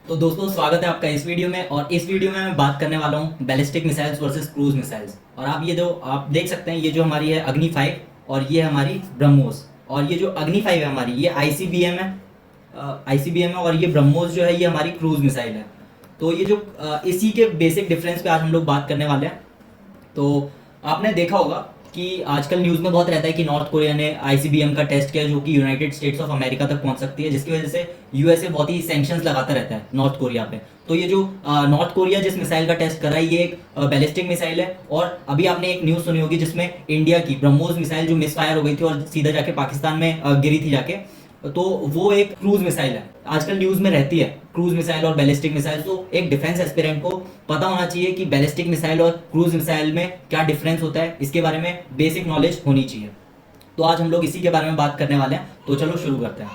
तो दोस्तों स्वागत है आपका इस वीडियो में। और इस वीडियो में मैं बात करने वाला हूँ ballistic missiles versus cruise missiles. और आप देख सकते हैं, ये जो हमारी है अग्नि 5 और ये हमारी ब्रह्मोस। और ये जो अग्नि 5 है हमारी, ये आईसीबीएम है, और ये ब्रह्मोस जो है ये हमारी क्रूज मिसाइल है। तो ये जो इसी के बेसिक डिफरेंस पे आज हम लोग बात करने वाले हैं। तो आपने देखा होगा कि आजकल न्यूज़ में बहुत रहता है कि नॉर्थ कोरिया ने आईसीबीएम का टेस्ट किया जो कि यूनाइटेड स्टेट्स ऑफ अमेरिका तक पहुंच सकती है, जिसकी वजह से यूएसए बहुत ही सैंक्शंस लगाता रहता है नॉर्थ कोरिया पे। तो ये जो नॉर्थ कोरिया जिस मिसाइल का टेस्ट करा है ये एक बैलिस्टिक मिसाइल है। और अभी आपने एक न्यूज़ सुनी होगी जिसमें इंडिया की ब्रह्मोस मिसाइल जो मिस फायर हो गई थी और सीधा जाके पाकिस्तान में गिरी थी जाके, तो वो एक क्रूज मिसाइल है। आजकल न्यूज़ में रहती है क्रूज मिसाइल और बैलिस्टिक मिसाइल। तो एक डिफेंस एस्पिरेंट को पता होना चाहिए कि बैलिस्टिक मिसाइल और क्रूज मिसाइल में क्या डिफरेंस होता है, इसके बारे में बेसिक नॉलेज होनी चाहिए। तो आज हम लोग इसी के बारे में बात करने वाले हैं। तो चलो शुरू करते हैं।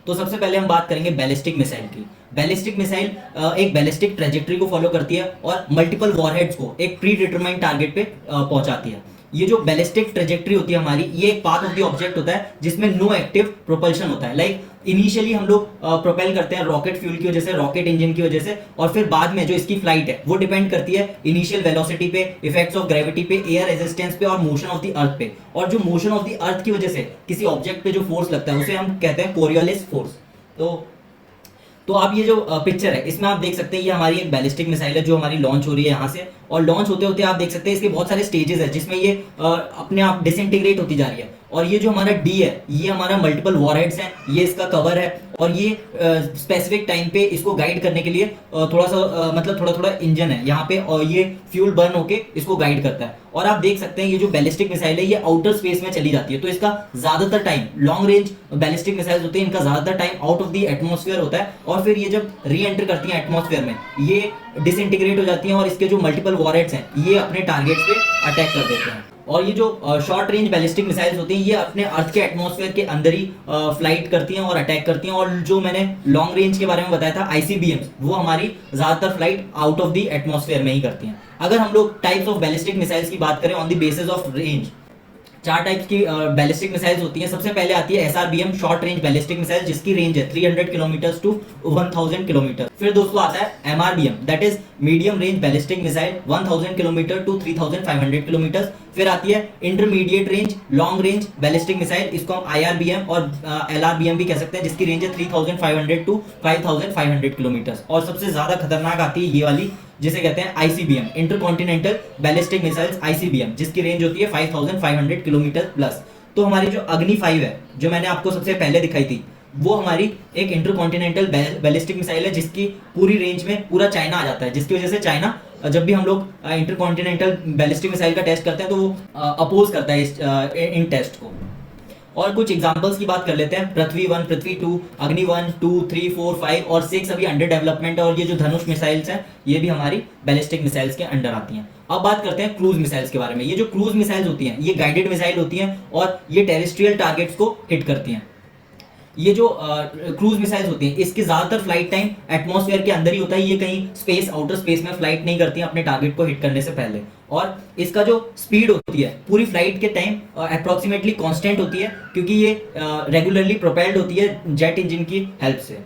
तो सबसे पहले हम बात करेंगे बैलिस्टिक मिसाइल की। बैलिस्टिक मिसाइल एक बैलिस्टिक ट्रेजेक्ट्री को फॉलो करती है और मल्टीपल वॉरहेड्स को एक प्री डिटरमाइंड टारगेट पे पहुंचाती है। ये जो बैलिस्टिक ट्रेजेक्ट्री होती है हमारी, ये एक पाथ ऑफ द ऑब्जेक्ट होता है जिसमें नो एक्टिव प्रोपल्शन होता है। लाइक इनिशियली हम लोग प्रोपेल करते हैं रॉकेट फ्यूल की वजह से, रॉकेट इंजन की वजह से, और फिर बाद में जो इसकी फ्लाइट है वो डिपेंड करती है इनिशियल वेलोसिटी पे, इफेक्ट्स ऑफ ग्रेविटी पे, एयर रेजिस्टेंस पे और मोशन ऑफ द अर्थ पे। और जो मोशन ऑफ द अर्थ की वजह से किसी ऑब्जेक्ट पे जो फोर्स लगता है उसे हम कहते हैं कोरियोलिस फोर्स। तो आप ये जो पिक्चर है इसमें आप देख सकते हैं ये हमारी एक बैलिस्टिक मिसाइल है जो हमारी लॉन्च हो रही है यहाँ से। और लॉन्च होते होते आप देख सकते हैं इसके बहुत सारे स्टेजेस है जिसमें ये अपने आप डिसइंटीग्रेट होती जा रही है। और ये जो हमारा डी है ये हमारा मल्टीपल वॉरहेड्स है, ये इसका कवर है। और ये स्पेसिफिक टाइम पे इसको गाइड करने के लिए थोड़ा सा मतलब थोड़ा थोड़ा इंजन है यहाँ पे, और ये फ्यूल बर्न होके इसको गाइड करता है। और आप देख सकते हैं ये जो बैलिस्टिक मिसाइल है ये आउटर स्पेस में चली जाती है। तो इसका ज्यादातर time, long range ballistic missiles होते हैं इनका ज्यादातर time out of the atmosphere होता है। और फिर ये जब री एंटर करती हैं एटमॉस्फेयर में ये डिसइंटीग्रेट हो जाती हैं और इसके जो मल्टीपल वॉरहेड्स हैं ये अपने टारगेट्स पे अटैक कर देते हैं। और ये जो शॉर्ट रेंज बैलिस्टिक मिसाइल्स होती हैं ये अपने अर्थ के एटमॉस्फेयर के अंदर ही फ्लाइट करती हैं और अटैक करती हैं। और जो मैंने लॉन्ग रेंज के बारे में बताया था आईसीबीएम्स, वो हमारी ज्यादातर flight out of the atmosphere में ही करती हैं। अगर हम लोग टाइप्स ऑफ बैलिस्टिक मिसाइल्स की बात करें on the basis of range, 4 types की बैलिस्टिक मिसाइल्स होती हैं। सबसे पहले आती है एसआरबीएम, शॉर्ट रेंज बैलिस्टिक मिसाइल, जिसकी रेंज है 300 किलोमीटर टू 1000 किलोमीटर। फिर दोस्तों आता है MRBM, that is medium range ballistic missile, 1000 kilometre to 3500 kilometre. फिर आती है intermediate range long range ballistic missile, इसको हम आईआरबीएम और एलआरबीएम भी कह सकते हैं, जिसकी रेंज है 3500 टू 5500 किलोमीटर। और सबसे ज्यादा खतरनाक आती है ये वाली जिसे कहते हैं ICBM, intercontinental ballistic missiles ICBM, जिसकी रेंज होती है 5500 किलोमीटर प्लस। तो हमारी जो अग्नि 5 है जो मैंने आपको सबसे पहले दिखाई थी, वो हमारी एक इंटरकॉन्टिनेंटल बैलिस्टिक मिसाइल है जिसकी पूरी रेंज में पूरा चाइना आ जाता है, जिसकी वजह से चाइना जब भी हम लोग इंटरकॉन्टिनेंटल बैलिस्टिक मिसाइल का टेस्ट करते हैं तो वो अपोज करता है इन टेस्ट को। और कुछ एग्जांपल्स की बात कर लेते हैं। पृथ्वी 1, पृथ्वी 2, अग्नि 1, 2, 3, 4, 5 और 6 अभी अंडर डेवलपमेंट है। और ये जो धनुष मिसाइल्स हैं ये भी हमारी बैलिस्टिक मिसाइल्स के अंडर आती हैं। अब बात करते हैं क्रूज मिसाइल्स के बारे में। ये जो क्रूज मिसाइल्स होती हैं ये गाइडेड मिसाइल होती हैं और ये टेरेस्ट्रियल टारगेट्स को हिट करती हैं। ये जो क्रूज मिसाइल्स होती हैं इसके ज्यादातर फ्लाइट टाइम एटमॉस्फेयर के अंदर ही होता है, ये कहीं स्पेस, आउटर स्पेस में फ्लाइट नहीं करती हैं अपने टारगेट को हिट करने से पहले। और इसका जो स्पीड होती है पूरी फ्लाइट के टाइम अप्रोक्सीमेटली कांस्टेंट होती है, क्योंकि ये रेगुलरली प्रोपेल्ड होती है जेट इंजन की हेल्प से।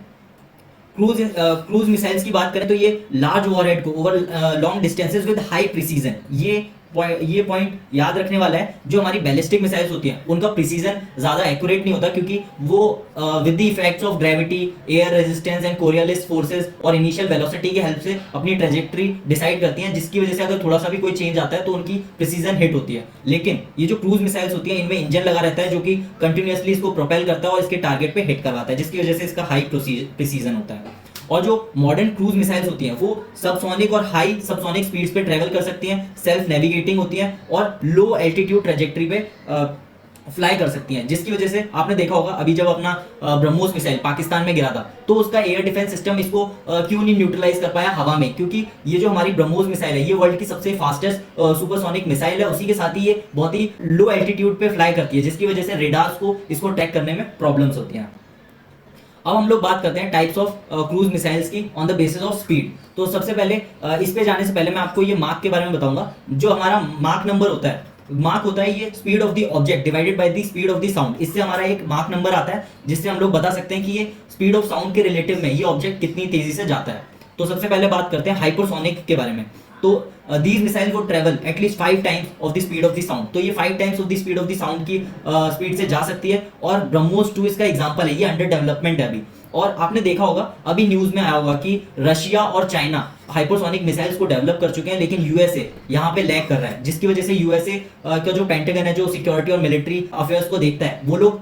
क्रूज मिसाइल्स की बात करें तो ये लार्ज वॉरहेड को over long distances with high precision, ये पॉइंट याद रखने वाला है। जो हमारी बैलिस्टिक मिसाइल्स होती हैं उनका प्रिसीजन ज्यादा एक्यूरेट नहीं होता, क्योंकि वो with the effects of gravity, air resistance and Coriolis forces और इनिशियल वेलोसिटी की हेल्प से अपनी ट्रेजेक्ट्री डिसाइड करती हैं, जिसकी वजह से अगर थोड़ा सा भी कोई चेंज आता है तो उनकी प्रिसीजन हिट होती है। लेकिन ये जो क्रूज मिसाइल्स होती हैं इनमें इंजन लगा रहता है जो कि कंटिन्यूअसली इसको प्रोपेल करता है और इसके टारगेट पे हिट करवाता है, जिसकी वजह से इसका हाई प्रिसीजन होता है। और जो मॉडर्न क्रूज मिसाइल्स होती हैं वो सबसोनिक और हाई सबसोनिक स्पीड्स पे ट्रेवल कर सकती हैं, सेल्फ नेविगेटिंग होती हैं और लो एल्टीट्यूड ट्रेजेक्ट्री पे फ्लाई कर सकती हैं, जिसकी वजह से आपने देखा होगा अभी जब अपना ब्रह्मोस मिसाइल पाकिस्तान में गिरा था तो उसका एयर डिफेंस सिस्टम इसको क्यों नहीं न्यूट्रलाइज कर पाया हवा में, क्योंकि ये जो हमारी ब्रह्मोस मिसाइल है ये वर्ल्ड की सबसे फास्टेस्ट सुपरसोनिक मिसाइल है। उसी के साथ ही ये बहुत ही लो एल्टीट्यूड पे फ्लाई करती है, जिसकी वजह से रेडार्स को इसको ट्रैक करने में प्रॉब्लम्स होती हैं। अब हम लोग बात करते हैं टाइप्स ऑफ क्रूज मिसाइल्स की on the basis of speed. तो सबसे पहले इस पे जाने से पहले मैं आपको ये मार्क के बारे में बताऊंगा। जो हमारा मार्क नंबर होता है मार्क होता है ये speed of the object divided by the speed of the sound. इससे हमारा एक मार्क नंबर आता है जिससे हम लोग बता सकते हैं कि ये स्पीड ऑफ साउंड के रिलेटिव में ये ऑब्जेक्ट कितनी तेजी से जाता है। तो सबसे पहले बात करते हैं हाइपरसोनिक के बारे में। तो दीज मिसाइल वो travel at least 5 times of the speed of the sound. तो ये 5 times of the speed of the sound की स्पीड से जा सकती है। और ब्रह्मोस 2 इसका एग्जांपल है, ये अंडर डेवलपमेंट है अभी। और आपने देखा होगा अभी न्यूज में आया होगा कि रशिया और चाइना हाइपरसोनिक मिसाइल्स को डेवलप कर चुके हैं, लेकिन यूएसए यहाँ पे लैग कर रहा है, जिसकी वजह से यूएसए का जो पेंटागन है, जो सिक्योरिटी और मिलिट्री अफेयर्स को देखता है, वो लोग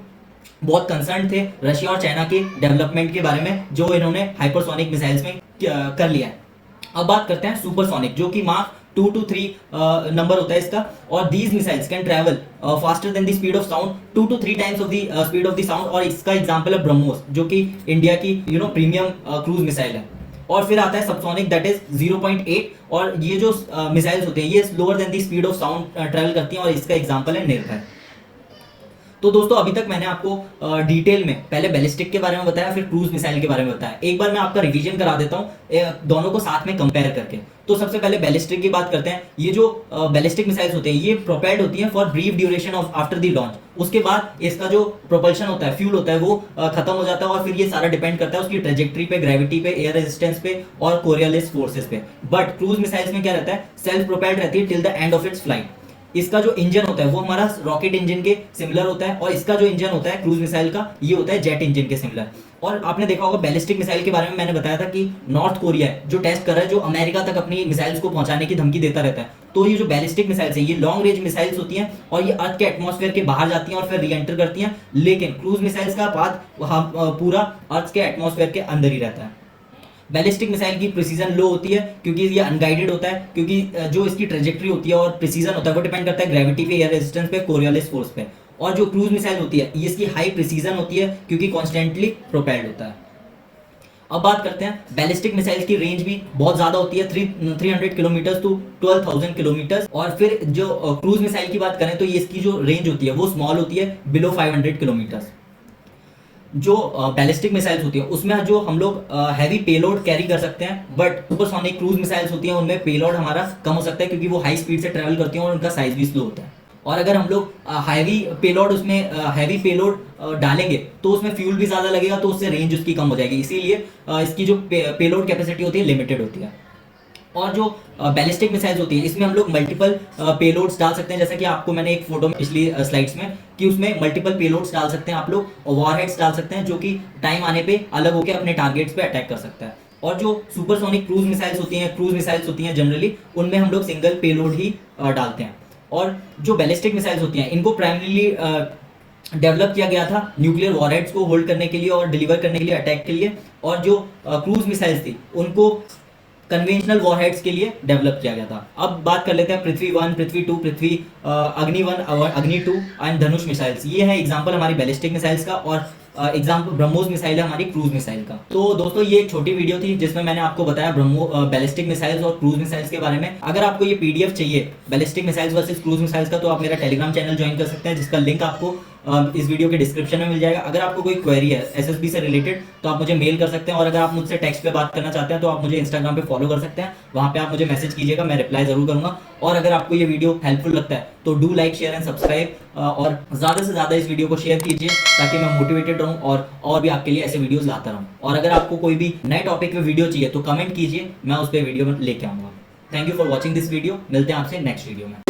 बहुत कंसर्न थे रशिया और चाइना के डेवलपमेंट के बारे में जो इन्होंने हाइपरसोनिक मिसाइल्स में कर लिया है। अब बात करते हैं सुपरसोनिक, जो कि मार्क 2 to 3 नंबर होता है इसका। और these missiles can travel faster than the speed of sound 2 to 3 times of the speed of the sound. और इसका एग्जांपल है ब्रह्मोस, जो कि इंडिया की प्रीमियम क्रूज मिसाइल है। और फिर आता है सबसोनिक, दैट इज 0.8। और ये जो मिसाइल्स होते हैं ये slower then the speed of sound travel करती हैं, और इसका एग्जांपल है निर्भय। तो दोस्तों अभी तक मैंने आपको डिटेल में पहले बैलिस्टिक के बारे में बताया, फिर क्रूज मिसाइल के बारे में बताया। एक बार मैं आपका रिवीजन करा देता हूँ दोनों को साथ में कंपेयर करके। तो सबसे पहले बैलिस्टिक की बात करते हैं। ये जो बैलिस्टिक मिसाइल्स होते हैं ये प्रोपेल्ड होती हैं for brief duration of after the launch. उसके बाद इसका जो प्रोपल्शन होता है, फ्यूल होता है, वो खत्म हो जाता है। और फिर ये सारा डिपेंड करता है उसकी ट्रेजेक्ट्री पे, ग्रेविटी पे, एयर रेजिस्टेंस पे और कोरियोलिस फोर्सेस पे। बट क्रूज मिसाइल्स में क्या रहता है, सेल्फ प्रोपेल्ड रहती है till the end of its flight. इसका जो इंजन होता है वो हमारा रॉकेट इंजन के सिमिलर होता है, और इसका जो इंजन होता है क्रूज मिसाइल का ये होता है जेट इंजन के सिमिलर। और आपने देखा होगा बैलिस्टिक मिसाइल के बारे में मैंने बताया था कि नॉर्थ कोरिया है जो टेस्ट कर रहा है, जो अमेरिका तक अपनी मिसाइल्स को पहुंचाने की धमकी देता रहता है। तो ये जो बैलिस्टिक मिसाइल्स है ये लॉन्ग रेंज मिसाइल्स होती हैं और ये अर्थ के एटमॉस्फेयर के बाहर जाती हैं और फिर री एंटर करती हैं। लेकिन क्रूज मिसाइल्स का पाथ पूरा अर्थ के एटमॉस्फेयर के अंदर ही रहता है। बैलिस्टिक मिसाइल की प्रिसीजन लो होती है क्योंकि ये अनगाइडेड होता है, क्योंकि जो इसकी ट्रेजेक्ट्री होती है और प्रिसीजन होता है वो डिपेंड करता है ग्रेविटी पे, एयर रेजिस्टेंस पे, कोरियोलिस फोर्स पे। और जो क्रूज मिसाइल होती है ये इसकी हाई प्रिसीजन होती है क्योंकि कॉन्स्टेंटली प्रोपेल्ड होता है। अब बात करते हैं बैलिस्टिक मिसाइल की रेंज भी बहुत ज्यादा होती है, 300 किलोमीटर टू 12,000 किलोमीटर। और फिर जो क्रूज मिसाइल की बात करें तो ये इसकी जो रेंज होती है वो स्मॉल होती है, बिलो 500 किलोमीटर। जो बैलिस्टिक मिसाइल्स होती है उसमें जो हम लोग हैवी पेलोड कैरी कर सकते हैं, बट सुपरसोनिक क्रूज मिसाइल्स होती हैं उनमें पेलोड हमारा कम हो सकता है क्योंकि वो हाई स्पीड से ट्रैवल करती हैं और उनका साइज भी स्लो होता है। और अगर हम लोग हैवी पेलोड डालेंगे तो उसमें फ्यूल भी ज़्यादा लगेगा, तो उससे रेंज उसकी कम हो जाएगी। इसीलिए इसकी जो पेलोड कैपेसिटी होती है लिमिटेड होती है। और जो बैलिस्टिक मिसाइल्स होती है इसमें हम लोग मल्टीपल पेलोड्स डाल सकते हैं, जैसे कि आपको मैंने एक फोटो में पिछली स्लाइड्स में कि उसमें मल्टीपल पेलोड्स डाल सकते हैं आप लोग, और वॉरहेड्स डाल सकते हैं जो कि टाइम आने पे अलग होकर अपने टारगेट्स पे अटैक कर सकता है। और जो सुपरसोनिक क्रूज मिसाइल्स होती हैं जनरली उनमें हम लोग सिंगल पेलोड ही डालते हैं। और जो बैलिस्टिक मिसाइल्स होती हैं इनको प्राइमरीली डेवलप किया गया था न्यूक्लियर वॉरहेड्स को होल्ड करने के लिए और डिलीवर करने के लिए, अटैक के लिए। और जो क्रूज मिसाइल्स थी उनको कन्वेंशनल वॉरहेड्स के लिए डेवलप किया गया था। अब बात कर लेते हैं पृथ्वी 1, पृथ्वी 2, अग्नि 1 और अग्नि 2 एंड धनुष मिसाइल्स। ये है एग्जांपल हमारी बैलिस्टिक मिसाइल्स का, और एग्जाम्पल ब्रह्मोस मिसाइल है हमारी क्रूज मिसाइल का। तो दोस्तों ये एक छोटी वीडियो थी जिसमें मैंने आपको बताया बैलिस्टिक मिसाइल्स और क्रूज मिसाइल्स के बारे में। अगर आपको ये पीडीएफ चाहिए ballistic missiles versus cruise missiles का, तो आप मेरा टेलीग्राम चैनल ज्वाइन कर सकते हैं जिसका लिंक आपको इस वीडियो के डिस्क्रिप्शन में मिल जाएगा। अगर आपको कोई क्वेरी है एसएसबी से रिलेटेड तो आप मुझे मेल कर सकते हैं, और अगर आप मुझसे टेक्स्ट पे बात करना चाहते हैं तो आप मुझे इंस्टाग्राम पे फॉलो कर सकते हैं, वहाँ पे आप मुझे मैसेज कीजिएगा, मैं रिप्लाई जरूर करूंगा। और अगर आपको ये वीडियो हेल्पफुल लगता है तो do like, share and subscribe, और ज़्यादा से ज़्यादा इस वीडियो को शेयर कीजिए ताकि मैं मोटिवेटेड रहूँ और भी आपके लिए ऐसे वीडियोज़ लाता रहूँ। और अगर आपको कोई भी नए टॉपिक पे वीडियो चाहिए तो कमेंट कीजिए, मैं उस पर वीडियो लेके आऊँगा। Thank you for watching this video, मिलते हैं आपसे नेक्स्ट वीडियो में।